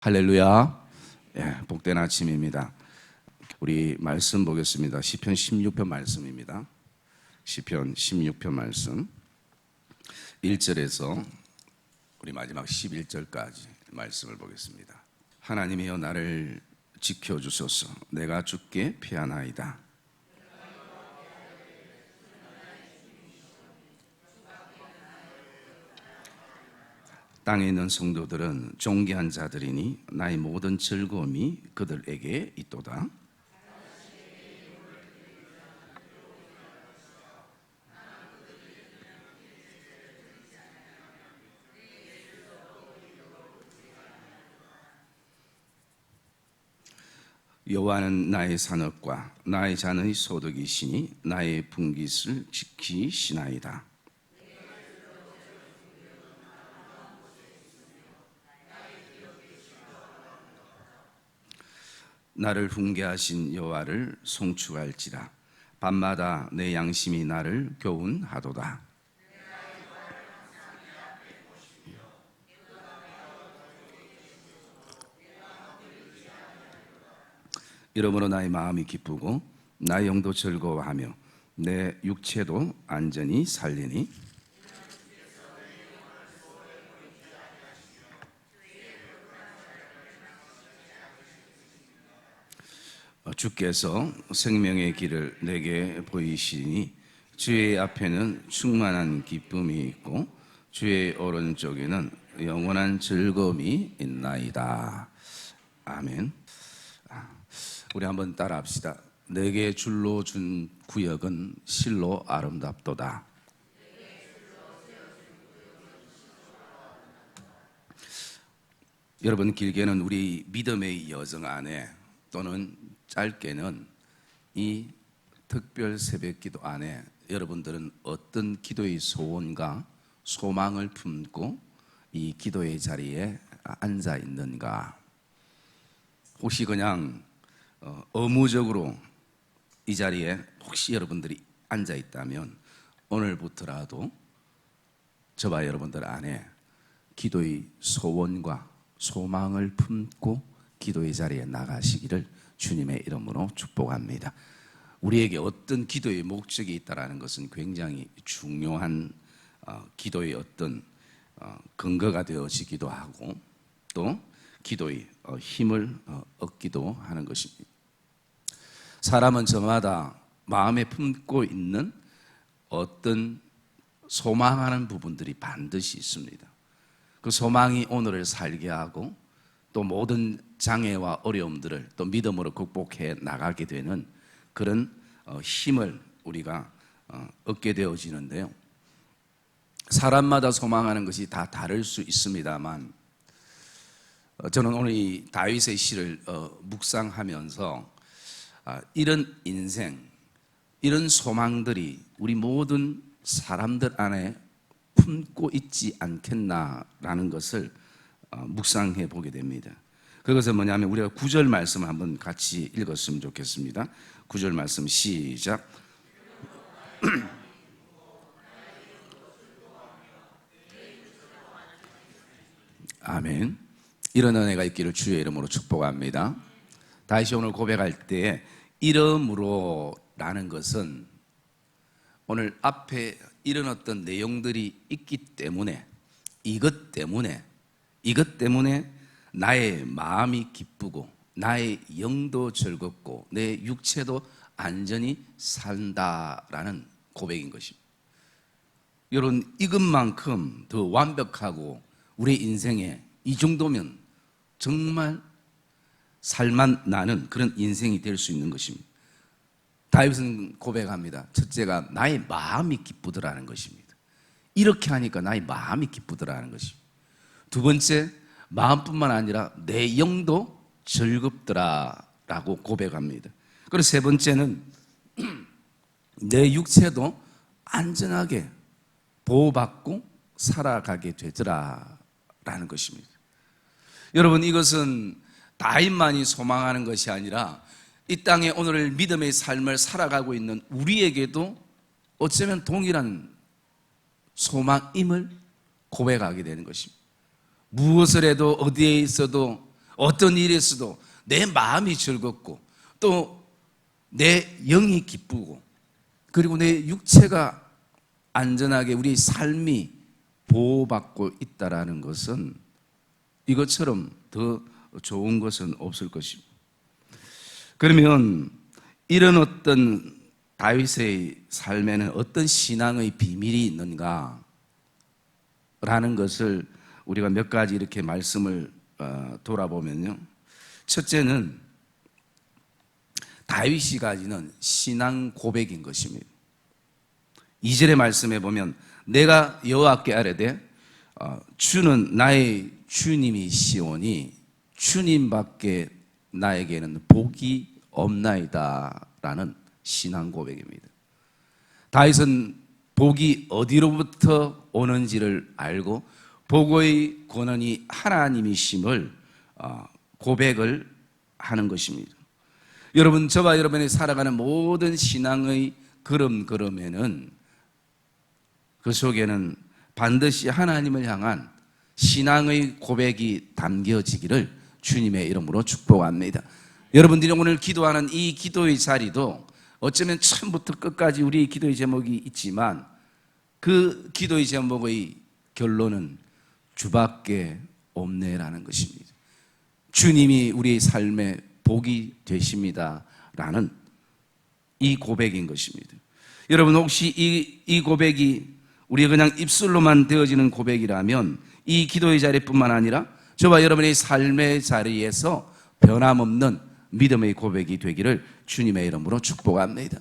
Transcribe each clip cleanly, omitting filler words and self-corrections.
할렐루야. 복된 아침입니다. 우리 말씀 보겠습니다. 시편 16편 말씀입니다. 시편 16편 말씀 1절에서 우리 마지막 11절까지 말씀을 보겠습니다. 하나님이여 나를 지켜주소서. 내가 주께 피하나이다. 땅에 있는 성도들은 존귀한 자들이니 나의 모든 즐거움이 그들에게 있도다. 여호와는 나의 산업과 나의 잔의 소득이시니 나의 분깃을 지키시나이다. 나를 훈계하신 여호와를 송축할지라. 밤마다 내 양심이 나를 교훈하도다. 이러므로 나의 마음이 기쁘고 나의 영도 즐거워하며 내 육체도 안전히 살리니 주께서 생명의 길을 내게 보이시니 주의 앞에는 충만한 기쁨이 있고 주의 오른쪽에는 영원한 즐거움이 있나이다. 아멘. 우리 한번 따라합시다. 내게 줄로 준 구역은 실로 아름답도다. 여러분, 길게는 우리 믿음의 여정 안에 또는 짧게는 이 특별 새벽기도 안에 여러분들은 어떤 기도의 소원과 소망을 품고 이 기도의 자리에 앉아 있는가? 혹시 그냥 의무적으로 이 자리에 혹시 여러분들이 앉아 있다면 오늘부터라도 저와 여러분들 안에 기도의 소원과 소망을 품고 기도의 자리에 나가시기를 주님의 이름으로 축복합니다. 우리에게 어떤 기도의 목적이 있다는 것은 굉장히 중요한 기도의 어떤 근거가 되어지기도 하고 또 기도의 힘을 얻기도 하는 것입니다. 사람은 저마다 마음에 품고 있는 어떤 소망하는 부분들이 반드시 있습니다. 그 소망이 오늘을 살게 하고 또 모든 장애와 어려움들을 또 믿음으로 극복해 나가게 되는 그런 힘을 우리가 얻게 되어지는데요. 사람마다 소망하는 것이 다 다를 수 있습니다만 저는 오늘 이 다윗의 시를 묵상하면서 이런 인생, 이런 소망들이 우리 모든 사람들 안에 품고 있지 않겠나라는 것을 묵상해 보게 됩니다. 그것은 뭐냐면 우리가 9절 말씀을 한번 같이 읽었으면 좋겠습니다. 9절 말씀 시작. 아멘. 이런 은혜가 있기를 주의 이름으로 축복합니다. 다시 오늘 고백할 때 이름으로 라는 것은 오늘 앞에 이런 어떤 내용들이 있기 때문에 이것 때문에 나의 마음이 기쁘고 나의 영도 즐겁고 내 육체도 안전히 산다라는 고백인 것입니다. 여러분, 이것만큼 더 완벽하고 우리 인생에 이 정도면 정말 살만 나는 그런 인생이 될 수 있는 것입니다. 다윗은 고백합니다. 첫째가 나의 마음이 기쁘더라는 것입니다. 이렇게 하니까 나의 마음이 기쁘더라는 것입니다. 두 번째, 마음뿐만 아니라 내 영도 즐겁더라라고 고백합니다. 그리고 세 번째는 내 육체도 안전하게 보호받고 살아가게 되더라라는 것입니다. 여러분, 이것은 다윗만이 소망하는 것이 아니라 이 땅에 오늘 믿음의 삶을 살아가고 있는 우리에게도 어쩌면 동일한 소망임을 고백하게 되는 것입니다. 무엇을 해도 어디에 있어도 어떤 일에서도 내 마음이 즐겁고 또 내 영이 기쁘고 그리고 내 육체가 안전하게 우리 삶이 보호받고 있다라는 것은 이것처럼 더 좋은 것은 없을 것입니다. 그러면 이런 어떤 다윗의 삶에는 어떤 신앙의 비밀이 있는가 라는 것을 우리가 몇 가지 이렇게 말씀을 돌아보면요, 첫째는 다윗이 가지는 신앙 고백인 것입니다. 2절의 말씀에 보면 내가 여호와께 아뢰되 주는 나의 주님이시오니 주님밖에 나에게는 복이 없나이다 라는 신앙 고백입니다. 다윗은 복이 어디로부터 오는지를 알고 복의 근원이 하나님이심을 고백을 하는 것입니다. 여러분, 저와 여러분이 살아가는 모든 신앙의 걸음걸음에는 그 속에는 반드시 하나님을 향한 신앙의 고백이 담겨지기를 주님의 이름으로 축복합니다. 여러분들이 오늘 기도하는 이 기도의 자리도 어쩌면 처음부터 끝까지 우리의 기도의 제목이 있지만 그 기도의 제목의 결론은 주밖에 없네라는 것입니다. 주님이 우리의 삶의 복이 되십니다 라는 이 고백인 것입니다. 여러분, 혹시 이 고백이 우리가 그냥 입술로만 되어지는 고백이라면 이 기도의 자리뿐만 아니라 저와 여러분의 삶의 자리에서 변함없는 믿음의 고백이 되기를 주님의 이름으로 축복합니다.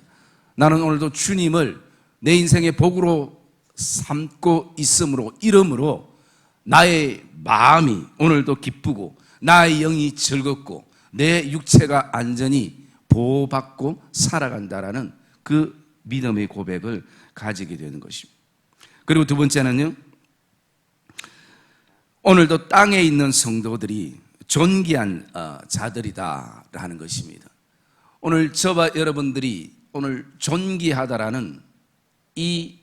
나는 오늘도 주님을 내 인생의 복으로 삼고 있으므로 이름으로 나의 마음이 오늘도 기쁘고 나의 영이 즐겁고 내 육체가 안전히 보호받고 살아간다라는 그 믿음의 고백을 가지게 되는 것입니다. 그리고 두 번째는요, 오늘도 땅에 있는 성도들이 존귀한 자들이다라는 것입니다. 오늘 저와 여러분들이 오늘 존귀하다라는 이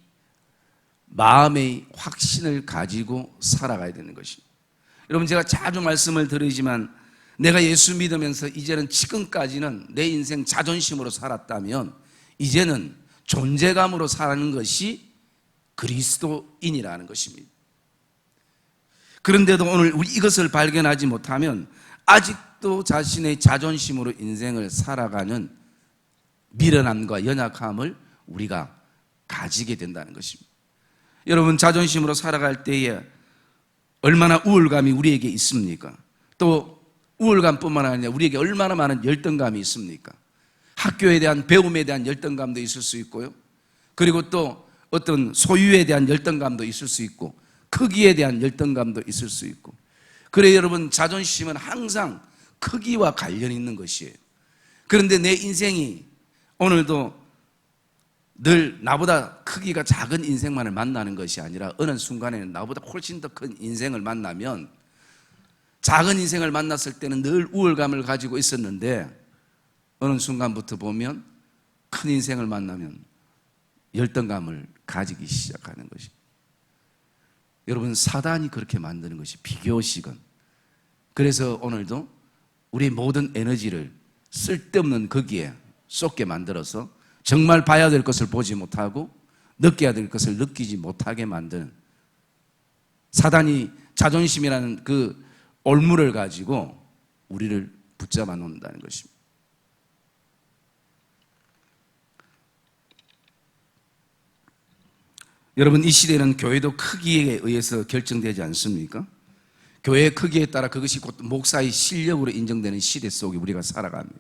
마음의 확신을 가지고 살아가야 되는 것입니다. 여러분, 제가 자주 말씀을 드리지만 내가 예수 믿으면서 이제는 지금까지는 내 인생 자존심으로 살았다면 이제는 존재감으로 사는 것이 그리스도인이라는 것입니다. 그런데도 오늘 우리 이것을 발견하지 못하면 아직도 자신의 자존심으로 인생을 살아가는 미련함과 연약함을 우리가 가지게 된다는 것입니다. 여러분, 자존심으로 살아갈 때에 얼마나 우울감이 우리에게 있습니까? 또 우울감뿐만 아니라 우리에게 얼마나 많은 열등감이 있습니까? 학교에 대한 배움에 대한 열등감도 있을 수 있고요, 그리고 또 어떤 소유에 대한 열등감도 있을 수 있고 크기에 대한 열등감도 있을 수 있고. 그래 여러분, 자존심은 항상 크기와 관련이 있는 것이에요. 그런데 내 인생이 오늘도 늘 나보다 크기가 작은 인생만을 만나는 것이 아니라 어느 순간에는 나보다 훨씬 더 큰 인생을 만나면, 작은 인생을 만났을 때는 늘 우울감을 가지고 있었는데 어느 순간부터 보면 큰 인생을 만나면 열등감을 가지기 시작하는 것이. 여러분, 사단이 그렇게 만드는 것이 비교식은. 그래서 오늘도 우리 모든 에너지를 쓸데없는 거기에 쏟게 만들어서 정말 봐야 될 것을 보지 못하고 느껴야 될 것을 느끼지 못하게 만드는, 사단이 자존심이라는 그 올무를 가지고 우리를 붙잡아 놓는다는 것입니다. 여러분, 이 시대는 교회도 크기에 의해서 결정되지 않습니까? 교회의 크기에 따라 그것이 곧 목사의 실력으로 인정되는 시대 속에 우리가 살아갑니다.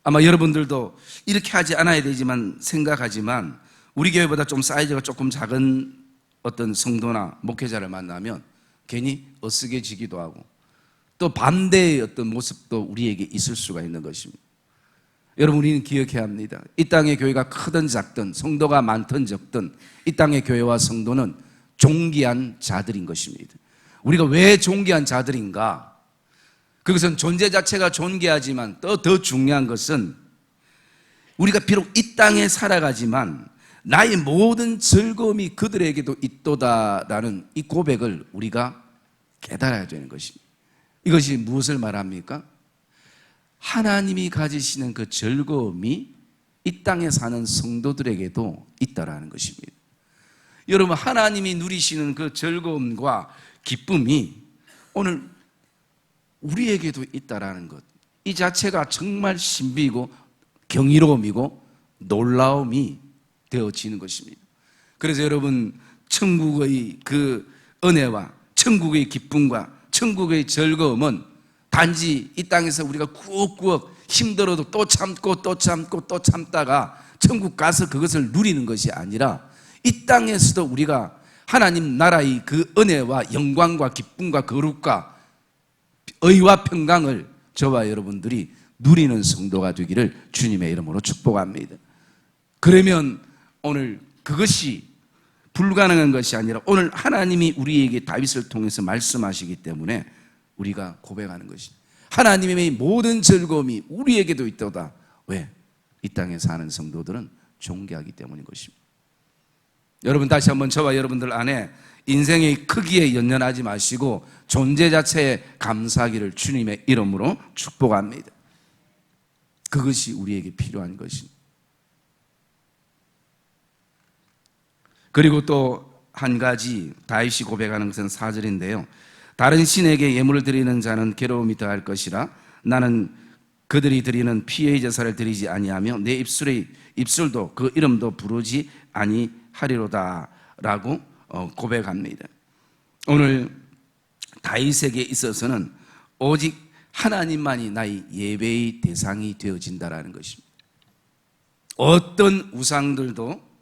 아마 여러분들도 이렇게 하지 않아야 되지만 생각하지만 우리 교회보다 좀 사이즈가 조금 작은 어떤 성도나 목회자를 만나면 괜히 어쓰게지기도 하고 또 반대의 어떤 모습도 우리에게 있을 수가 있는 것입니다. 여러분, 우리는 기억해야 합니다. 이 땅의 교회가 크든 작든 성도가 많든 적든 이 땅의 교회와 성도는 존귀한 자들인 것입니다. 우리가 왜 존귀한 자들인가? 그것은 존재 자체가 존귀하지만 또 더 중요한 것은 우리가 비록 이 땅에 살아가지만 나의 모든 즐거움이 그들에게도 있도다라는 이 고백을 우리가 깨달아야 되는 것입니다. 이것이 무엇을 말합니까? 하나님이 가지시는 그 즐거움이 이 땅에 사는 성도들에게도 있다라는 것입니다. 여러분, 하나님이 누리시는 그 즐거움과 기쁨이 오늘 우리에게도 있다라는 것, 이 자체가 정말 신비이고 경이로움이고 놀라움이 되어지는 것입니다. 그래서 여러분, 천국의 그 은혜와 천국의 기쁨과 천국의 즐거움은 단지 이 땅에서 우리가 꾸역꾸역 힘들어도 또 참고 또 참고 또 참다가 천국 가서 그것을 누리는 것이 아니라 이 땅에서도 우리가 하나님 나라의 그 은혜와 영광과 기쁨과 거룩과 의와 평강을 저와 여러분들이 누리는 성도가 되기를 주님의 이름으로 축복합니다. 그러면 오늘 그것이 불가능한 것이 아니라 오늘 하나님이 우리에게 다윗을 통해서 말씀하시기 때문에 우리가 고백하는 것입니다. 하나님의 모든 즐거움이 우리에게도 있도다. 왜? 이 땅에 사는 성도들은 존귀하기 때문인 것입니다. 여러분, 다시 한번 저와 여러분들 안에 인생의 크기에 연연하지 마시고 존재 자체에 감사하기를 주님의 이름으로 축복합니다. 그것이 우리에게 필요한 것입니다. 그리고 또 한 가지 다윗이 고백하는 것은 4절인데요. 다른 신에게 예물을 드리는 자는 괴로움이 더할 것이라 나는 그들이 드리는 피의 제사를 드리지 아니하며 내 입술도 그 이름도 부르지 아니하리로다 라고 고백합니다. 오늘 다윗에게 있어서는 오직 하나님만이 나의 예배의 대상이 되어진다라는 것입니다. 어떤 우상들도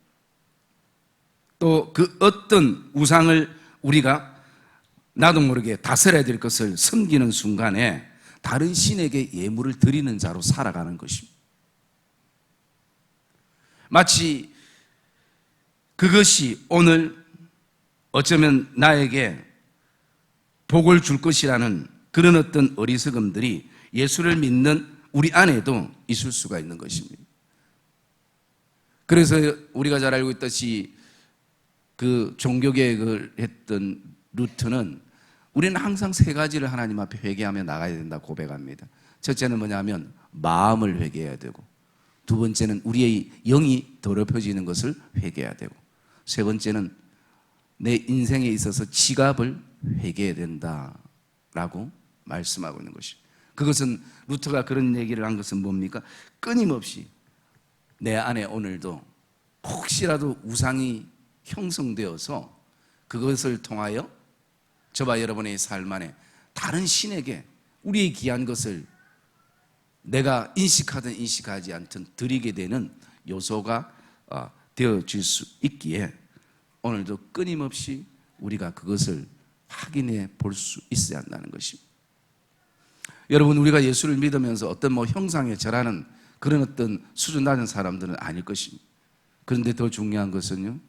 또 그 어떤 우상을 우리가 나도 모르게 다스려야 될 것을 섬기는 순간에 다른 신에게 예물을 드리는 자로 살아가는 것입니다. 마치 그것이 오늘 어쩌면 나에게 복을 줄 것이라는 그런 어떤 어리석음들이 예수를 믿는 우리 안에도 있을 수가 있는 것입니다. 그래서 우리가 잘 알고 있듯이 그 종교개혁을 했던 루트는 우리는 항상 세 가지를 하나님 앞에 회개하며 나가야 된다 고백합니다. 첫째는 뭐냐면 마음을 회개해야 되고, 두 번째는 우리의 영이 더럽혀지는 것을 회개해야 되고, 세 번째는 내 인생에 있어서 지갑을 회개해야 된다라고 말씀하고 있는 것입니다. 그것은 루터가 그런 얘기를 한 것은 뭡니까? 끊임없이 내 안에 오늘도 혹시라도 우상이 형성되어서 그것을 통하여 저와 여러분의 삶 안에 다른 신에게 우리의 귀한 것을 내가 인식하든 인식하지 않든 드리게 되는 요소가 되어질 수 있기에 오늘도 끊임없이 우리가 그것을 확인해 볼 수 있어야 한다는 것입니다. 여러분, 우리가 예수를 믿으면서 어떤 형상에 절하는 그런 어떤 수준 낮은 사람들은 아닐 것입니다. 그런데 더 중요한 것은요,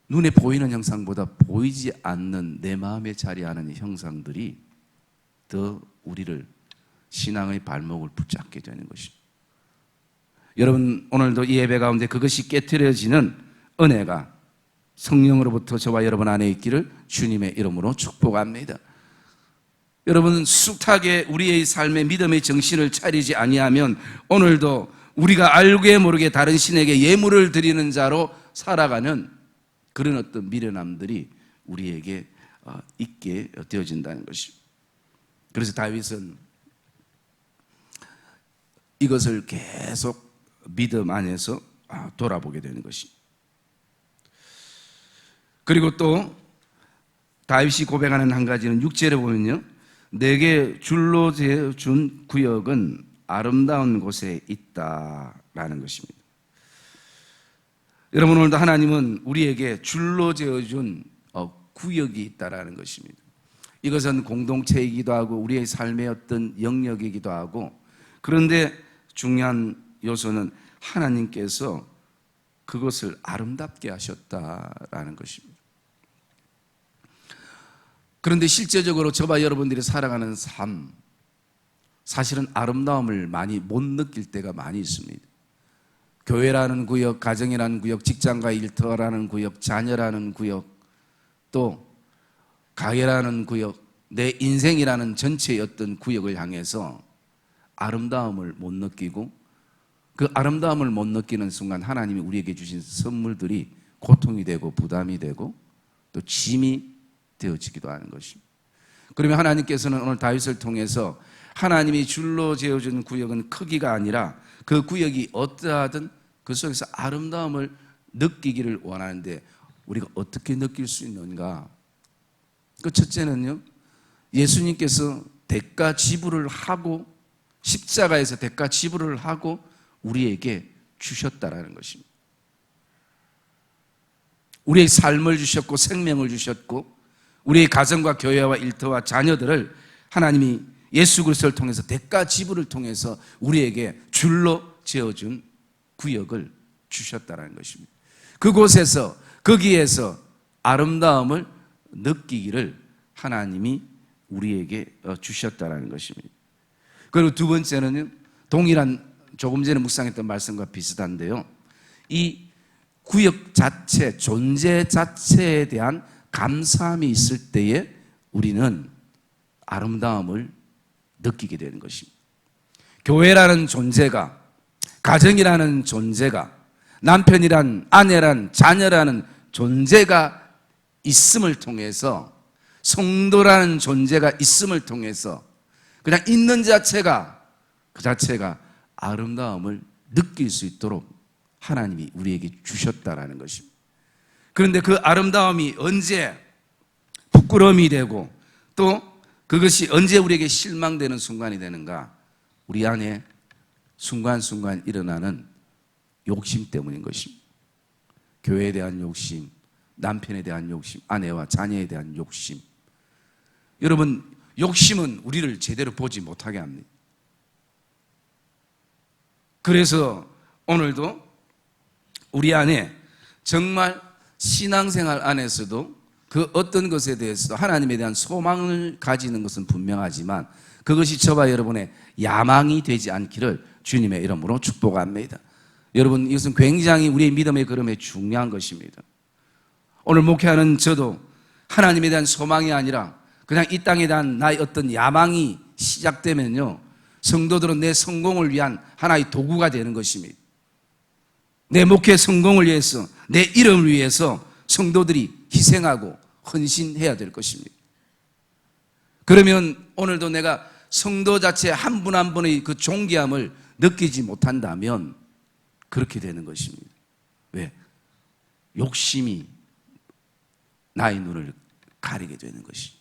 눈에 보이는 형상보다 보이지 않는 내 마음에 자리하는 형상들이 더 우리를 신앙의 발목을 붙잡게 되는 것입니다. 여러분, 오늘도 이 예배 가운데 그것이 깨트려지는 은혜가 성령으로부터 저와 여러분 안에 있기를 주님의 이름으로 축복합니다. 여러분, 숱하게 우리의 삶의 믿음의 정신을 차리지 아니하면 오늘도 우리가 알게 모르게 다른 신에게 예물을 드리는 자로 살아가는 그런 어떤 미련함들이 우리에게 있게 되어진다는 것입니다. 그래서 다윗은 이것을 계속 믿음 안에서 돌아보게 되는 것입니다. 그리고 또 다윗이 고백하는 한 가지는 6절에 보면요, 내게 줄로 재준 구역은 아름다운 곳에 있다라는 것입니다. 여러분, 오늘도 하나님은 우리에게 줄로 재어준 구역이 있다라는 것입니다. 이것은 공동체이기도 하고 우리의 삶의 어떤 영역이기도 하고, 그런데 중요한 요소는 하나님께서 그것을 아름답게 하셨다라는 것입니다. 그런데 실제적으로 저와 여러분들이 살아가는 삶, 사실은 아름다움을 많이 못 느낄 때가 많이 있습니다. 교회라는 구역, 가정이라는 구역, 직장과 일터라는 구역, 자녀라는 구역, 또 가게라는 구역, 내 인생이라는 전체의 어떤 구역을 향해서 아름다움을 못 느끼고 그 아름다움을 못 느끼는 순간 하나님이 우리에게 주신 선물들이 고통이 되고 부담이 되고 또 짐이 되어지기도 하는 것입니다. 그러면 하나님께서는 오늘 다윗을 통해서 하나님이 줄로 재어준 구역은 크기가 아니라 그 구역이 어떠하든 그 속에서 아름다움을 느끼기를 원하는데 우리가 어떻게 느낄 수 있는가? 그 첫째는요, 예수님께서 대가 지불을 하고 십자가에서 대가 지불을 하고 우리에게 주셨다라는 것입니다. 우리의 삶을 주셨고 생명을 주셨고 우리의 가정과 교회와 일터와 자녀들을 하나님이 예수 그리스도를 통해서 대가 지불을 통해서 우리에게 줄로 지어준 구역을 주셨다라는 것입니다. 그곳에서 거기에서 아름다움을 느끼기를 하나님이 우리에게 주셨다라는 것입니다. 그리고 두 번째는요, 동일한 조금 전에 묵상했던 말씀과 비슷한데요, 이 구역 자체, 존재 자체에 대한 감사함이 있을 때에 우리는 아름다움을 느끼게 되는 것입니다. 교회라는 존재가, 가정이라는 존재가, 남편이란, 아내란, 자녀라는 존재가 있음을 통해서, 성도라는 존재가 있음을 통해서 그냥 있는 자체가, 그 자체가 아름다움을 느낄 수 있도록 하나님이 우리에게 주셨다라는 것입니다. 그런데 그 아름다움이 언제 부끄러움이 되고 또 그것이 언제 우리에게 실망되는 순간이 되는가? 우리 안에 순간순간 일어나는 욕심 때문인 것입니다. 교회에 대한 욕심, 남편에 대한 욕심, 아내와 자녀에 대한 욕심. 여러분, 욕심은 우리를 제대로 보지 못하게 합니다. 그래서 오늘도 우리 안에 정말 신앙생활 안에서도 그 어떤 것에 대해서도 하나님에 대한 소망을 가지는 것은 분명하지만 그것이 저와 여러분의 야망이 되지 않기를 주님의 이름으로 축복합니다. 여러분, 이것은 굉장히 우리의 믿음의 걸음에 중요한 것입니다. 오늘 목회하는 저도 하나님에 대한 소망이 아니라 그냥 이 땅에 대한 나의 어떤 야망이 시작되면요, 성도들은 내 성공을 위한 하나의 도구가 되는 것입니다. 내 목회 성공을 위해서, 내 이름을 위해서 성도들이 희생하고 헌신해야 될 것입니다. 그러면 오늘도 내가 성도 자체 한 분 한 분의 그 존귀함을 느끼지 못한다면 그렇게 되는 것입니다. 왜? 욕심이 나의 눈을 가리게 되는 것이.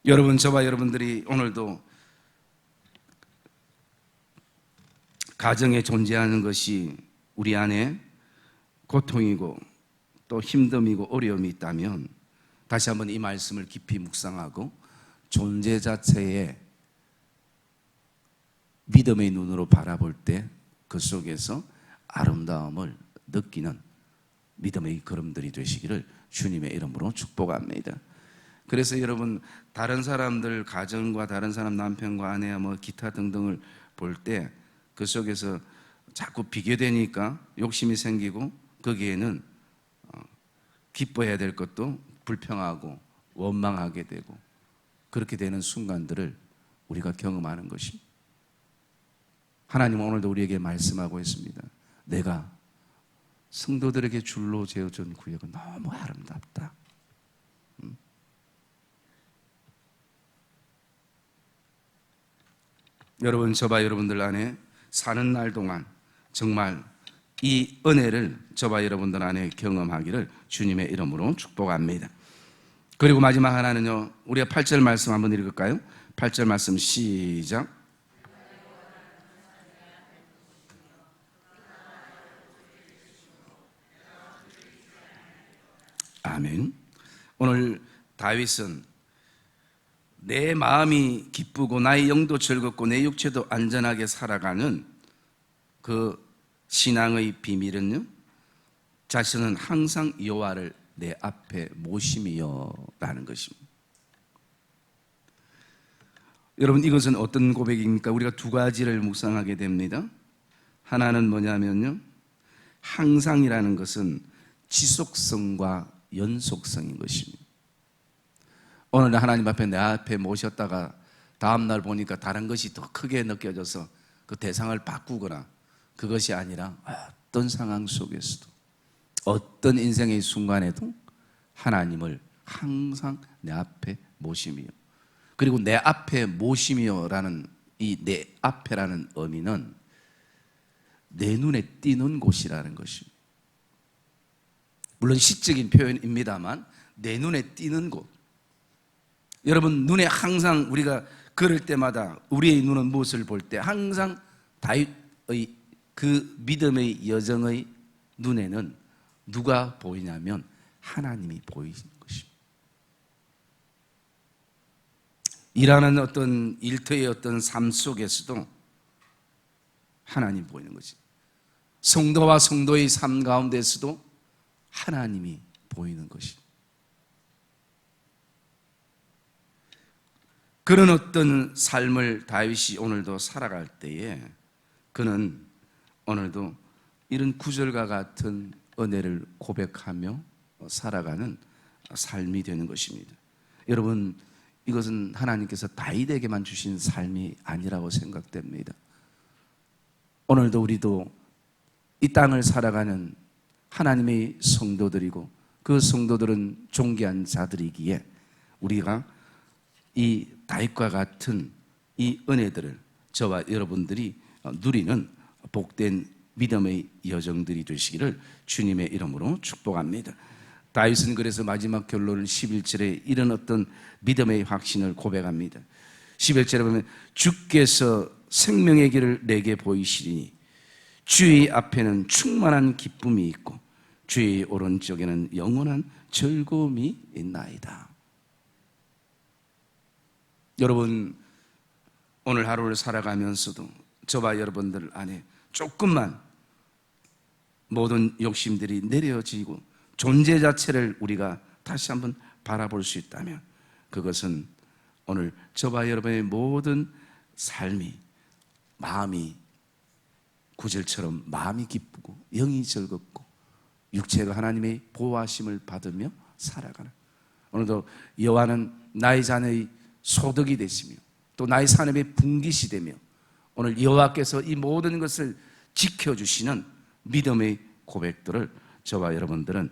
여러분, 저와 여러분들이 오늘도 가정에 존재하는 것이 우리 안에 고통이고 또 힘듦이고 어려움이 있다면 다시 한번 이 말씀을 깊이 묵상하고 존재 자체에 믿음의 눈으로 바라볼 때 그 속에서 아름다움을 느끼는 믿음의 걸음들이 되시기를 주님의 이름으로 축복합니다. 그래서 여러분, 다른 사람들 가정과 다른 사람 남편과 아내와 뭐 기타 등등을 볼 때 그 속에서 자꾸 비교되니까 욕심이 생기고 거기에는 기뻐해야 될 것도 불평하고 원망하게 되고 그렇게 되는 순간들을 우리가 경험하는 것입니다. 하나님은 오늘도 우리에게 말씀하고 있습니다. 내가 성도들에게 줄로 재어준 구역은 너무 아름답다. 여러분, 저와 여러분들 안에 사는 날 동안 정말 이 은혜를 저와 여러분들 안에 경험하기를 주님의 이름으로 축복합니다. 그리고 마지막 하나는요, 우리가 8절 말씀 한번 읽을까요? 8절 말씀 시작. 아멘. 오늘 다윗은 내 마음이 기쁘고 나의 영도 즐겁고 내 육체도 안전하게 살아가는 그 신앙의 비밀은요, 자신은 항상 여호와를 내 앞에 모심이여 라는 것입니다. 여러분, 이것은 어떤 고백입니까? 우리가 두 가지를 묵상하게 됩니다. 하나는 뭐냐면요, 항상이라는 것은 지속성과 연속성인 것입니다. 오늘 하나님 앞에 내 앞에 모셨다가 다음날 보니까 다른 것이 더 크게 느껴져서 그 대상을 바꾸거나 그것이 아니라 어떤 상황 속에서도 어떤 인생의 순간에도 하나님을 항상 내 앞에 모시며, 그리고 내 앞에 모시며라는 이 내 앞에라는 의미는 내 눈에 띄는 곳이라는 것입니다. 물론 시적인 표현입니다만 내 눈에 띄는 곳. 여러분, 눈에 항상 우리가 걸을 때마다 우리의 눈은 무엇을 볼 때 항상 다윗의 그 믿음의 여정의 눈에는 누가 보이냐면 하나님이 보이는 것입니다. 일하는 어떤 일터의 어떤 삶 속에서도 하나님 보이는 거지. 성도와 성도의 삶 가운데서도 하나님이 보이는 것이. 그런 어떤 삶을 다윗이 오늘도 살아갈 때에 그는 오늘도 이런 구절과 같은 은혜를 고백하며 살아가는 삶이 되는 것입니다. 여러분, 이것은 하나님께서 다윗에게만 주신 삶이 아니라고 생각됩니다. 오늘도 우리도 이 땅을 살아가는 하나님의 성도들이고 그 성도들은 존귀한 자들이기에 우리가 이 다윗과 같은 이 은혜들을 저와 여러분들이 누리는 복된 믿음의 여정들이 되시기를 주님의 이름으로 축복합니다. 다윗은 그래서 마지막 결론을 11절에 이런 어떤 믿음의 확신을 고백합니다. 11절에 보면 주께서 생명의 길을 내게 보이시리니 주의 앞에는 충만한 기쁨이 있고 주의 오른쪽에는 영원한 즐거움이 있나이다. 여러분, 오늘 하루를 살아가면서도 저와 여러분들 안에 조금만 모든 욕심들이 내려지고 존재 자체를 우리가 다시 한번 바라볼 수 있다면 그것은 오늘 저와 여러분의 모든 삶이 마음이 구절처럼 마음이 기쁘고 영이 즐겁고 육체가 하나님의 보호하심을 받으며 살아가는, 오늘도 여호와는 나의 자녀의 소득이 되시며 또 나의 산업의 분깃이 되며 오늘 여호와께서 이 모든 것을 지켜주시는 믿음의 고백들을 저와 여러분들은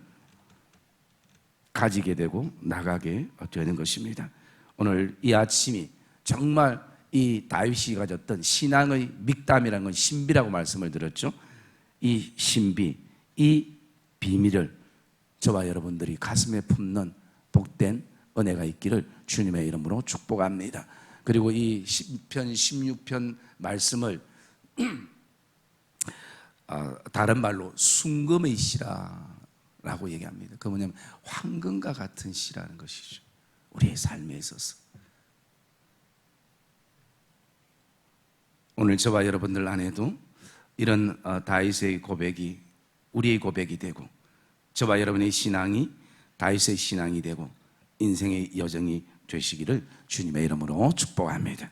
가지게 되고 나가게 되는 것입니다. 오늘 이 아침이 정말 이 다윗이 가졌던 신앙의 믹담이라는 건 신비라고 말씀을 드렸죠. 이 신비, 이 비밀을 저와 여러분들이 가슴에 품는 복된 은혜가 있기를 주님의 이름으로 축복합니다. 그리고 이 시편 16편 말씀을 다른 말로 순금의 시라라고 얘기합니다. 그 뭐냐면 황금과 같은 시라는 것이죠. 우리의 삶에 있어서 오늘 저와 여러분들 안에도 이런 다윗의 고백이 우리의 고백이 되고 저와 여러분의 신앙이 다윗의 신앙이 되고 인생의 여정이 되시기를 주님의 이름으로 축복합니다.